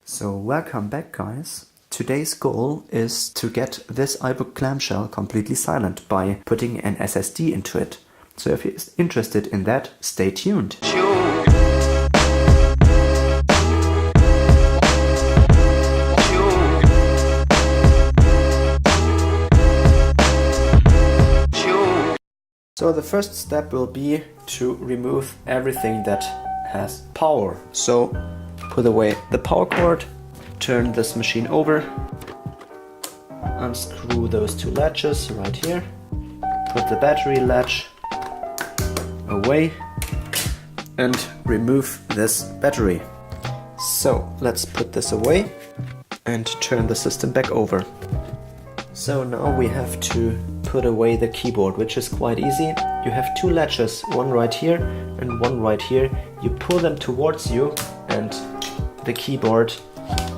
So welcome back, guys. Today's goal is to get this Ibook Clamshell completely silent by putting an SSD into it. So if you're interested in that, stay tuned. So the first step will be to remove everything that has power. So put away the power cord, turn this machine over, unscrew those two latches right here, put the battery latch away and remove this battery. So let's put this away and turn the system back over. So now we have to put away the keyboard, which is quite easy. You have two latches, one right here and one right here. You pull them towards you and the keyboard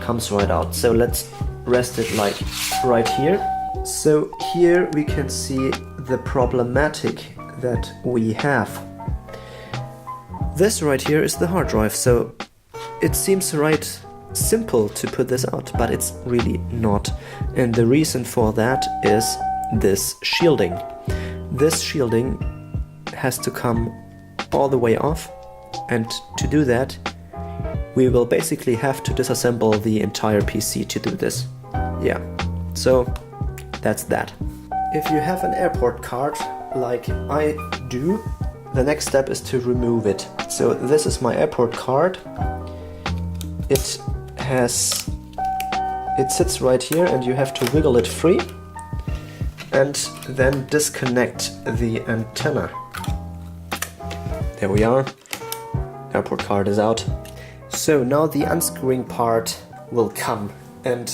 comes right out. So let's rest it like right here. So here we can see the problematic that we have. This right here is the hard drive, so it seems right simple to put this out, but it's really not. And the reason for that is this shielding. This shielding has to come all the way off, and to do that we will basically have to disassemble the entire PC to do this. Yeah, so that's that. If you have an airport card like I do, the next step is to remove it. So this is my airport card. It sits right here and you have to wiggle it free and then disconnect the antenna. There we are. Airport card is out. So now the unscrewing part will come, and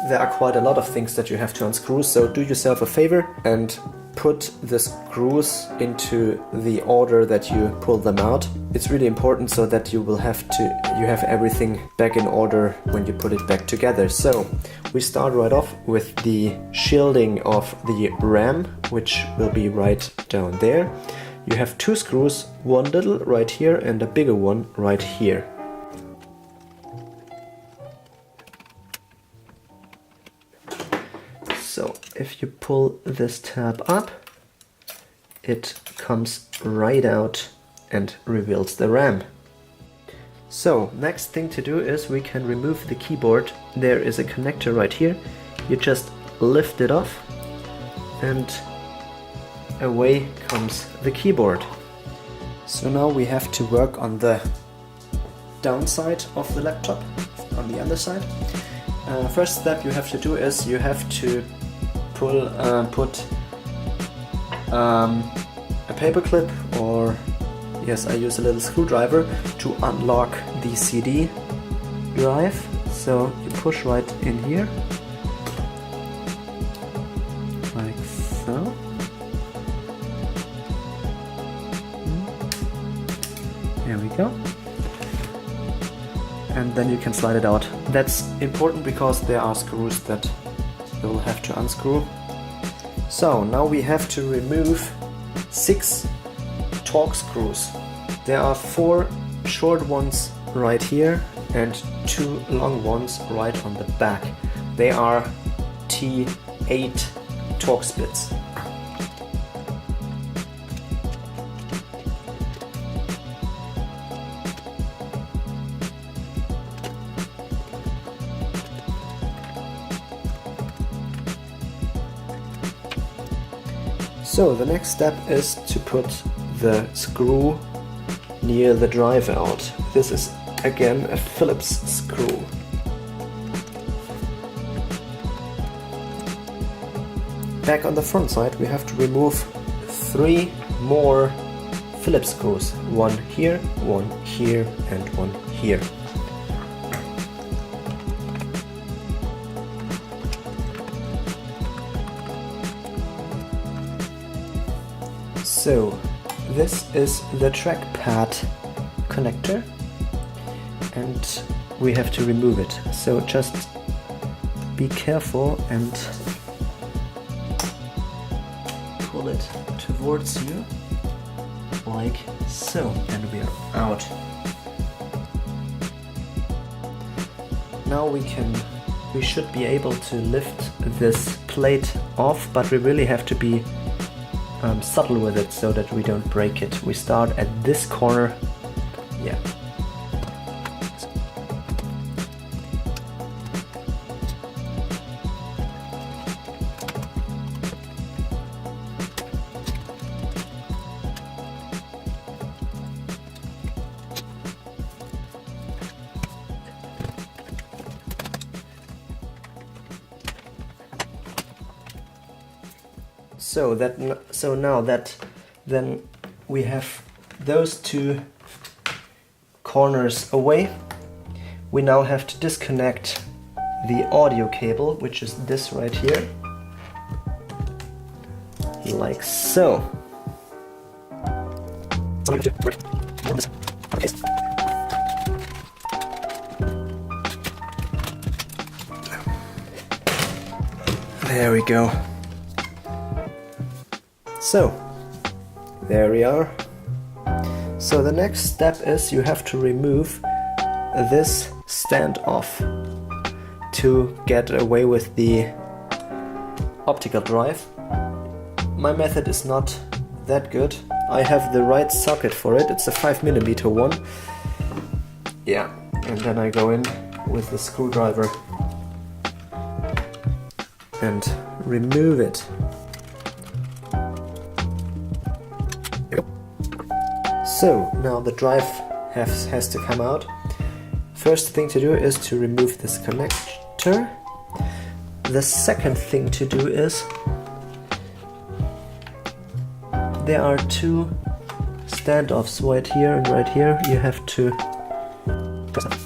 there are quite a lot of things that you have to unscrew, so do yourself a favor and put the screws into the order that you pull them out. It's really important so that you have everything back in order when you put it back together. So we start right off with the shielding of the RAM, which will be right down there. You have two screws, one little right here and a bigger one right here. So if you pull this tab up, it comes right out and reveals the RAM. So next thing to do is we can remove the keyboard. There is a connector right here. You just lift it off and away comes the keyboard. So now we have to work on the downside of the laptop, on the other side. First step you have to do is you have to put a paper clip, or yes, I use a little screwdriver to unlock the CD drive. So you push right in here, like so. There we go. And then you can slide it out. That's important because there are screws that you will have to unscrew. So now we have to remove 6 torx screws. There are 4 short ones right here and 2 long ones right on the back. They are T8 torx bits. So the next step is to put the screw near the drive out. This is again a Phillips screw. Back on the front side we have to remove 3 more Phillips screws. One here and one here. So this is the trackpad connector and we have to remove it. So just be careful and pull it towards you like so, and we are out. now we should be able to lift this plate off, but we really have to be subtle with it so that we don't break it. We start at this corner. Yeah. So now that then we have those two corners away, we now have to disconnect the audio cable, which is this right here, like so. There we go. So, there we are. So the next step is you have to remove this standoff to get away with the optical drive. My method is not that good. I have the right socket for it, it's a 5mm one. Yeah, and then I go in with the screwdriver and remove it. So now the drive has to come out. First thing to do is to remove this connector. The second thing to do is there are two standoffs right here and right here. You have to press them.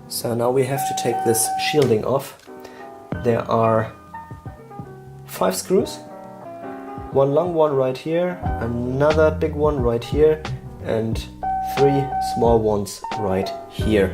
So now we have to take this shielding off. There are 5 screws, one long one right here, another big one right here, and 3 small ones right here.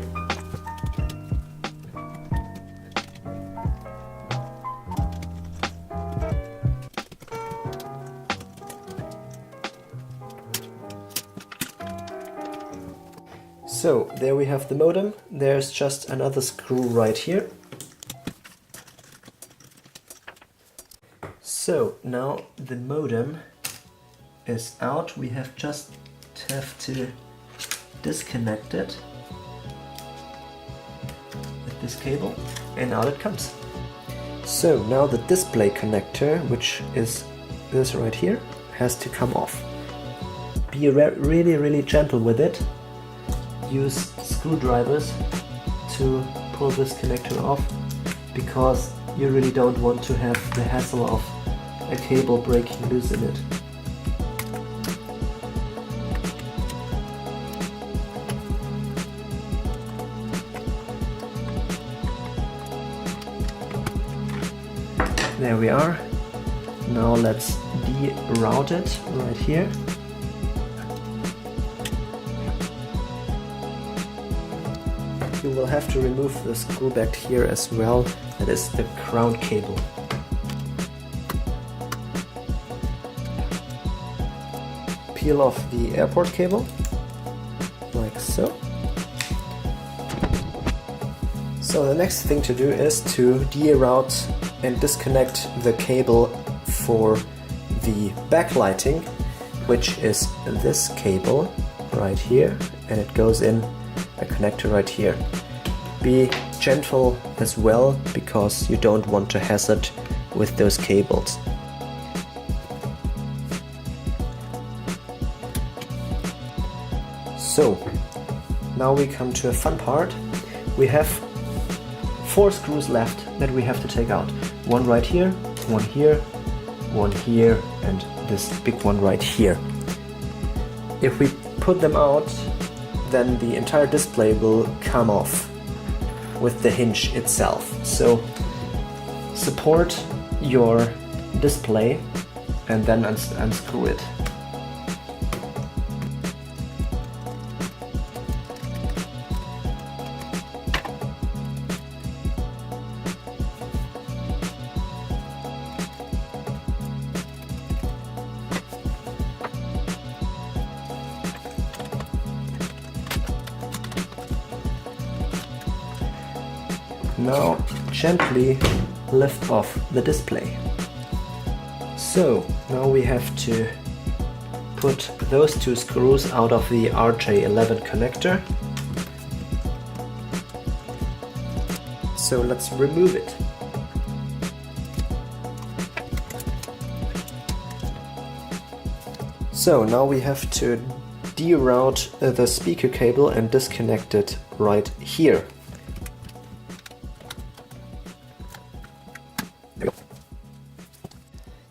So there we have the modem. There's just another screw right here. So now the modem is out. We have to disconnect it with this cable, and out it comes. So now the display connector, which is this right here, has to come off. Be really gentle with it. Use screwdrivers to pull this connector off, because you really don't want to have the hassle of a cable breaking loose in it. There we are. Now let's deroute it right here. You will have to remove the screw back here as well, that is the ground cable. Peel off the airport cable, like so. So the next thing to do is to deroute and disconnect the cable for the backlighting, which is this cable right here, and it goes in a connector right here. Be gentle as well, because you don't want to hazard with those cables. So now we come to a fun part. We have 4 screws left that we have to take out. One right here, one here, one here, and this big one right here. If we put them out, then the entire display will come off with the hinge itself. So support your display and then unscrew it. now gently lift off the display. So now we have to put those two screws out of the RJ11 connector. So let's remove it. So now we have to deroute the speaker cable and disconnect it right here.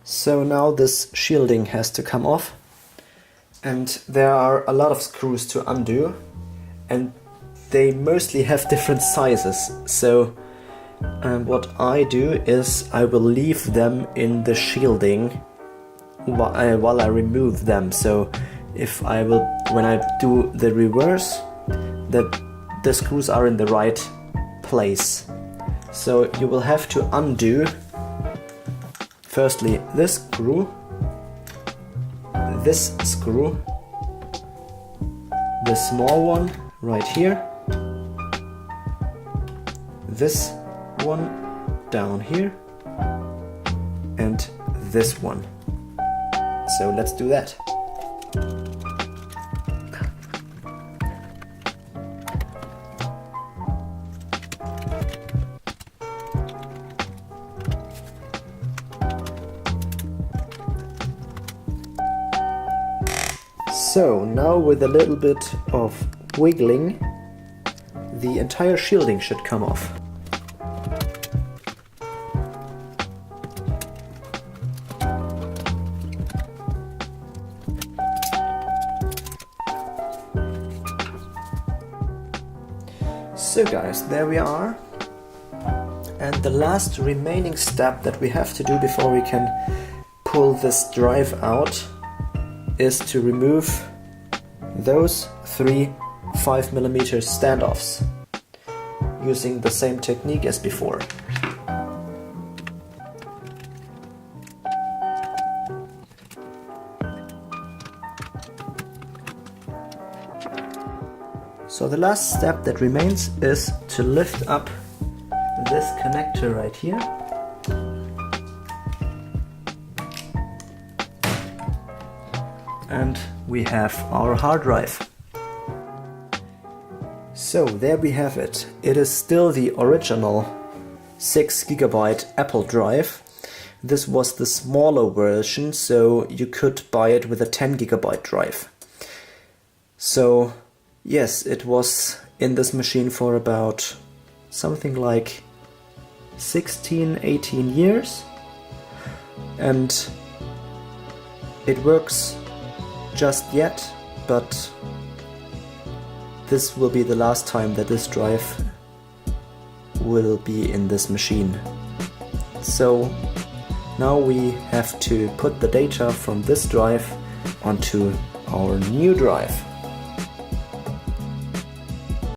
So now this shielding has to come off, and there are a lot of screws to undo, and they mostly have different sizes. So what I do is I will leave them in the shielding while I remove them. So if I will, when I do the reverse, that the screws are in the right place. So you will have to undo firstly this screw, this screw, the small one right here, this one down here, and this one. So let's do that. So now with a little bit of wiggling, the entire shielding should come off. So guys, there we are. And the last remaining step that we have to do before we can pull this drive out is to remove those three 5mm standoffs using the same technique as before. So the last step that remains is to lift up this connector right here. And we have our hard drive. So there we have it. It is still the original 6 GB Apple drive. This was the smaller version, so you could buy it with a 10 GB drive. So yes, it was in this machine for about something like 16-18 years, and it works just yet, but this will be the last time that this drive will be in this machine. So now we have to put the data from this drive onto our new drive.